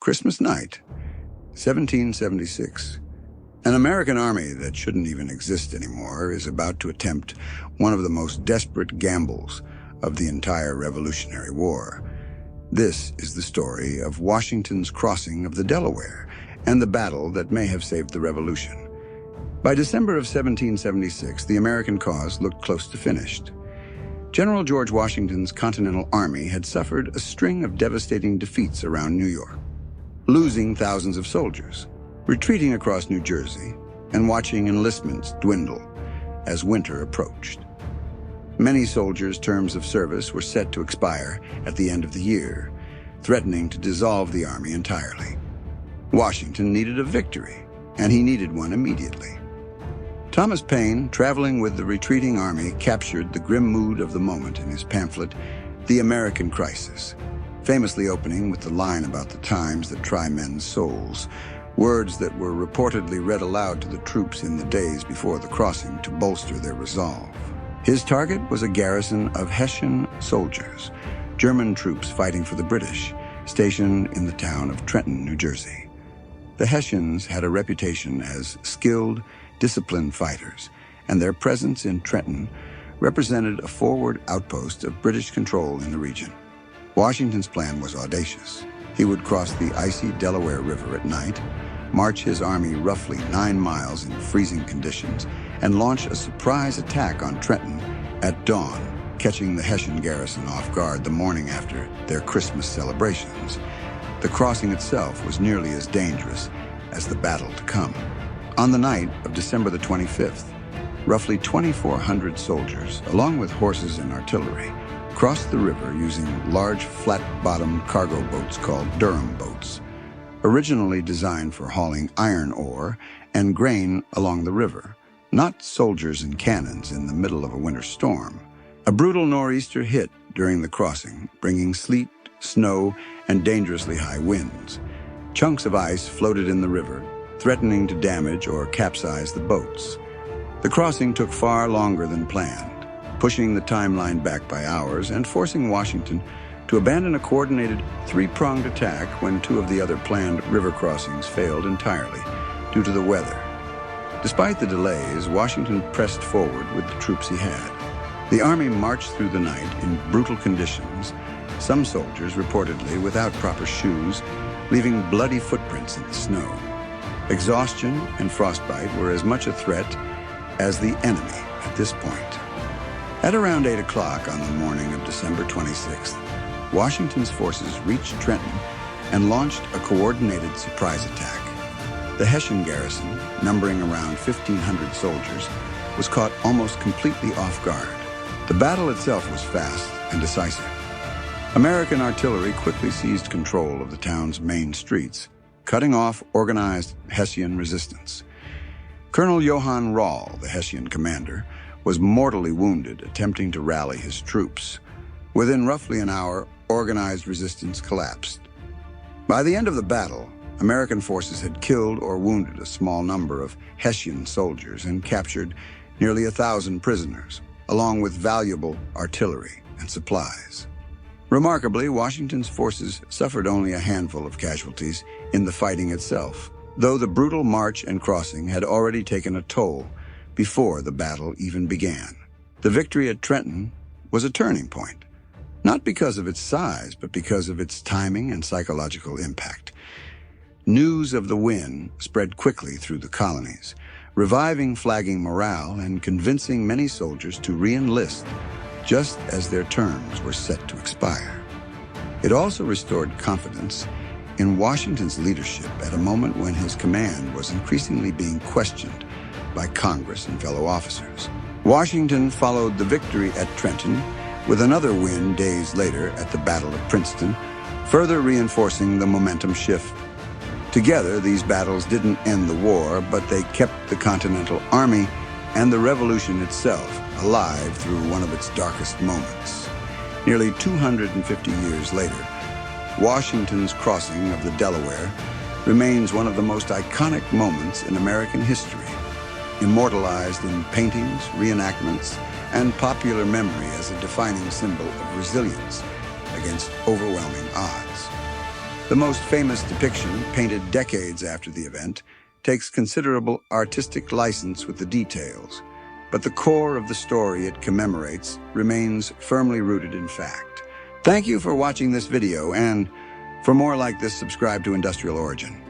Christmas night, 1776. An American army that shouldn't even exist anymore is about to attempt one of the most desperate gambles of the entire Revolutionary War. This is the story of Washington's crossing of the Delaware and the battle that may have saved the Revolution. By December of 1776, the American cause looked close to finished. General George Washington's Continental Army had suffered a string of devastating defeats around New York, losing thousands of soldiers, retreating across New Jersey, and watching enlistments dwindle as winter approached. Many soldiers' terms of service were set to expire at the end of the year, threatening to dissolve the army entirely. Washington needed a victory, and he needed one immediately. Thomas Paine, traveling with the retreating army, captured the grim mood of the moment in his pamphlet, The American Crisis, famously opening with the line about the times that try men's souls, words that were reportedly read aloud to the troops in the days before the crossing to bolster their resolve. His target was a garrison of Hessian soldiers, German troops fighting for the British, stationed in the town of Trenton, New Jersey. The Hessians had a reputation as skilled, disciplined fighters, and their presence in Trenton represented a forward outpost of British control in the region. Washington's plan was audacious. He would cross the icy Delaware River at night, march his army roughly 9 miles in freezing conditions, and launch a surprise attack on Trenton at dawn, catching the Hessian garrison off guard the morning after their Christmas celebrations. The crossing itself was nearly as dangerous as the battle to come. On the night of December the 25th, roughly 2,400 soldiers, along with horses and artillery, crossed the river using large flat-bottomed cargo boats called Durham boats, originally designed for hauling iron ore and grain along the river, not soldiers and cannons in the middle of a winter storm. A brutal nor'easter hit during the crossing, bringing sleet, snow, and dangerously high winds. Chunks of ice floated in the river, threatening to damage or capsize the boats. The crossing took far longer than planned, pushing the timeline back by hours and forcing Washington to abandon a coordinated 3-pronged attack when 2 of the other planned river crossings failed entirely due to the weather. Despite the delays, Washington pressed forward with the troops he had. The army marched through the night in brutal conditions, some soldiers reportedly without proper shoes, leaving bloody footprints in the snow. Exhaustion and frostbite were as much a threat as the enemy at this point. At around 8 o'clock on the morning of December 26th, Washington's forces reached Trenton and launched a coordinated surprise attack. The Hessian garrison, numbering around 1,500 soldiers, was caught almost completely off guard. The battle itself was fast and decisive. American artillery quickly seized control of the town's main streets, cutting off organized Hessian resistance. Colonel Johann Rall, the Hessian commander, was mortally wounded attempting to rally his troops. Within roughly an hour, organized resistance collapsed. By the end of the battle, American forces had killed or wounded a small number of Hessian soldiers and captured nearly 1,000 prisoners, along with valuable artillery and supplies. Remarkably, Washington's forces suffered only a handful of casualties in the fighting itself, though the brutal march and crossing had already taken a toll before the battle even began. The victory at Trenton was a turning point, not because of its size, but because of its timing and psychological impact. News of the win spread quickly through the colonies, reviving flagging morale and convincing many soldiers to re-enlist just as their terms were set to expire. It also restored confidence in Washington's leadership at a moment when his command was increasingly being questioned by Congress and fellow officers. Washington followed the victory at Trenton with another win days later at the Battle of Princeton, further reinforcing the momentum shift. Together, these battles didn't end the war, but they kept the Continental Army and the Revolution itself alive through one of its darkest moments. Nearly 250 years later, Washington's crossing of the Delaware remains one of the most iconic moments in American history, immortalized in paintings, reenactments, and popular memory as a defining symbol of resilience against overwhelming odds. The most famous depiction, painted decades after the event, takes considerable artistic license with the details, but the core of the story it commemorates remains firmly rooted in fact. Thank you for watching this video, and for more like this, subscribe to Industrial Origin.